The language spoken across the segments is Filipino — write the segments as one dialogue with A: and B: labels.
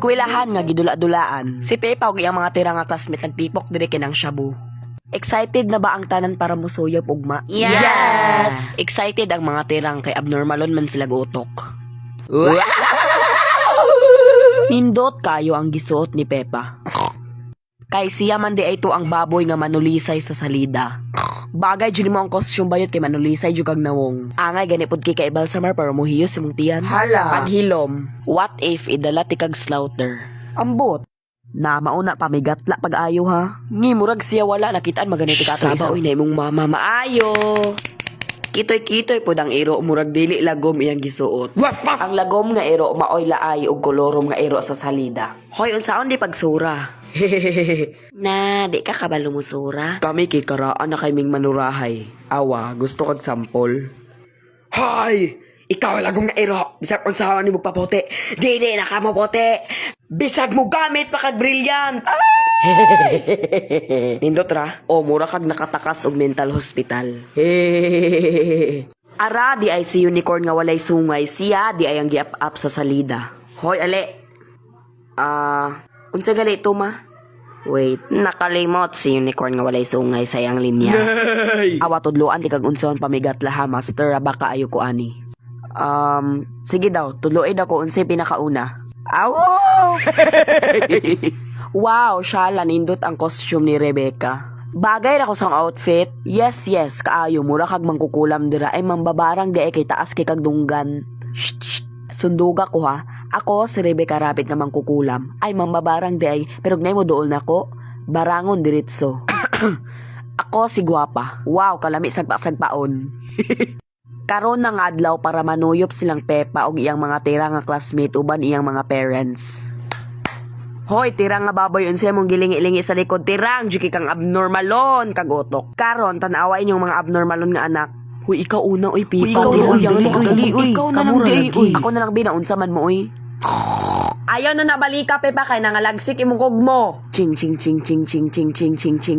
A: eskwelahan nga gidula-dulaan. Si Pepa ug iyang mga tira nga classmate nagtipok diri kinang shabu. Excited na ba ang tanan para musuyop ugma?
B: Yes!
A: Excited ang mga tirang kay abnormalon man sila gutok. Nindot kayo ang gisuot ni Pepa. Kay siya man di ito ang baboy nga manulisay sa salida. Bagay dyan mo ang costume bayot kay manulisay jud kag nawong. Angay gani pud kay balsamar para mohiyos imong tiyan.
B: Hala.
A: Paghilom. What if idala ti kag slaughter? Ambot. Na mauna pamigatla pag-ayo ha. Ngi murag siya wala nakitaan maganiti ka to. Sabaw na imong mama maayo. Kitoy-kitoy po ang iro murag dili lagom iyang gisuot. Ang lagom nga iro maoy laay og kolorom nga iro sa salida. Hoy unsaon di pagsura? Na, di ka kabalo mo sura? Kami kikaraan na kaming manurahay. Awa, gusto kag sampol? Hay! Ikaw lagong na iro. Bisag kung sahawan ni mo papote. Dili na ka mapote. Bisag mo gamit pa kag brilliant. Nindot ra? O, mura kag nakatakas og mental hospital. Ara, di ay si unicorn nga walay sungay. Siya, di ay ang giap-up sa salida. Hoy, ale. Unsa gali ito ma? Wait, nakalimot si unicorn nga walay sungay sa iyang linya. Awa tudloan di kag unsaon pamigat laha master baka ayo ko ani. Sige daw, tudloy daw ko unsay pinakauna. Aw! Wow, shala nindot ang costume ni Rebecca. Bagay ra ko sang outfit. Yes, kaayo mura kag mangkukulam dira ay mambabarang di ay kay taas kay kag dunggan. Shh. Sunduga ko ha. Ako, si Rebecca Rapid nga mangkukulam. Ay, mambabarang di ay, pero gnay mo dool na ko. Barangon diritso. Ako, si Guapa. Wow, kalami sagpa-sagpaon. Karon na nga adlaw para manuyop silang Pepa og iyang mga tira nga classmate uban iyang mga parents. Hoy, tirang nga baboy unsa mong gilingi-lingi sa likod. Tirang, juki kang abnormalon, kagotok. Karon, tanawa inyong mga abnormalon nga anak. Huy, ikaw una, uy, Pipa.
B: Ikaw na lang, uy.
A: Ako na lang, binaunsa man mo, uy. Ayaw na nabalika, Pepa, kay nangalagsik imong kugmo. Ching.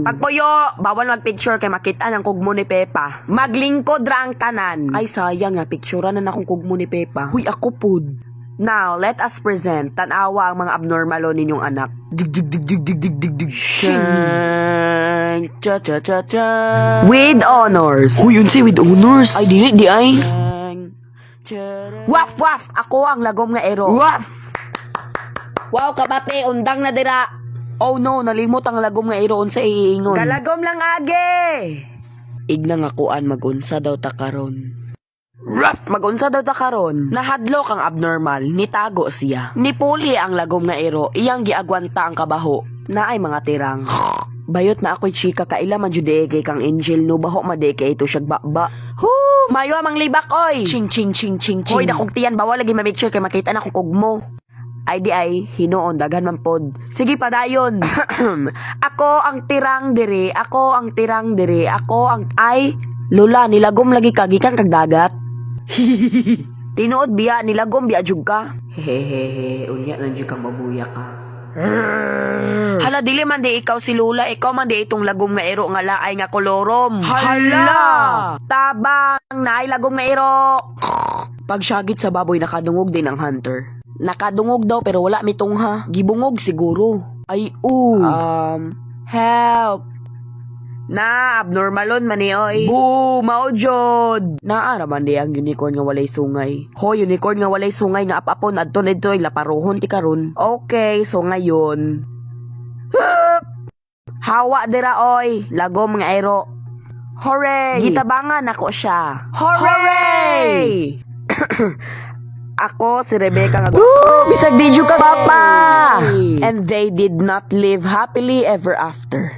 A: Pagpuyo, bawal mag-picture kay makita ang kugmo ni Pepa. Maglingkod ra ang tanan. Ay, sayang nga, picturean na akong kugmo ni Pepa. Huy, ako pud. Now, let us present. Tanawa ang mga abnormalo ninyong anak. Dig. Cha. With honors.
B: Huy, unsi with honors?
A: Ay, di ay. Waf! Ako ang lagom nga ero.
B: Waf!
A: Wow, kabate, undang na dira. Oh no, nalimot ang lagom nga ero unsa iingon. Kalagom lang age. Ignang akuan magunsa daw ta karon. Ruff! Magunsa daw ta karon. Nahadlok ang abnormal, nitago siya. Nipuli ang lagom nga ero, iyang giagwanta ang kabaho. Naay mga tirang. Bayot na ako'y chika kaila man judege kang angel no baho madeke ito siyag baba. Hu! Mayo amang libak oy. Ching. Hoy dakong tiyan bawal lagi ma-make sure kay makita na kung kugmo. Ay di ay hinoon dagan man pod. Sige padayon. Ako ang tirang diri, ako ang ay lula nilagom lagi kagikan kag dagat. Tinuod biya nilagom biya jud ka. Hehehe, unya lang jud kang mabuya ka. Hala, dili man di ikaw si Lula, ikaw man di itong lagom nga ero nga laay nga kolorom. Hala! Tabang na ay lagom nga ero. Pagsyagit sa baboy, nakadungog din ang hunter. Nakadungog daw pero wala mitong ha. Gibungog siguro. Ay, help! Na, abnormalon man ni oy. Boo! Maojod! Naara man di ang unicorn nga walay sungay. Hoy, unicorn nga walay sungay nga apapon adto nidto laparuhon ti karon. Okay, so ngayon. Hawa dira oy, lagom nga ero. Hooray! Gitabangan ako siya. Hooray! Ako si Rebecca nga. Woo! Bisag di ka papa! And they did not live happily ever after.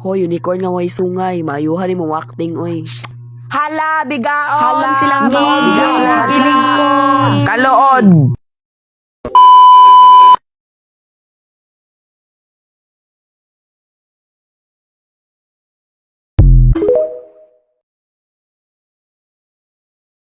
A: Hoy, unicorn nga way sungay. Maayuhan ni mo acting, oy. Hala, bigaon! Hala, silang
B: giling
A: Kalood!